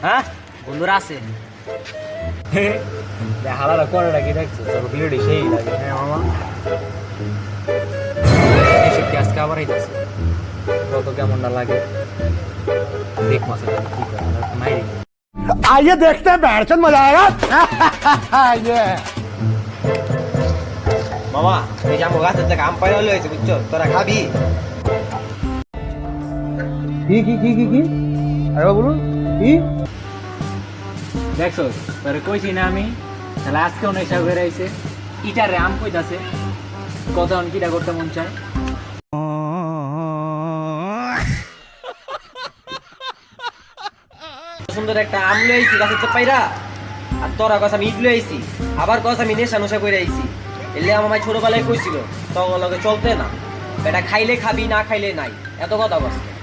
হ্যাঁ বন্ধুরা আছে হালারা করে রাখি দেখছো তোর ভিডিওটি সেই লাগে হ্যাঁ মামা এই সত্যি আজকে আবার আইতাছে কত কেমনটা লাগে দেখ মাসে কি করে মাইরি आइए देखते हैं बैठचंद मजा आएगा ये মামা এই যে আমার গাছের থেকে আম পাইরা লইছে বুঝছো তোরা খাবি কি আরে বলুন কি দেখছো তোরে কইছি না আমি তাহলে আজকেও নেশা করে আইছে ইটারে আম কইতাছে কত কিটা করতে মন চায় সুন্দর একটা আম লইছি গাছের থেকে পাইরা আর তোরা কথা আমি ইট লইছি আবার কথা আমি নেশা নশা করে আইছি এলে আমার মাই ছোটবেলায় কইছিল তখন লগে চলতে না এটা খাইলে খাবি না খাইলে নাই এত কথা বলছে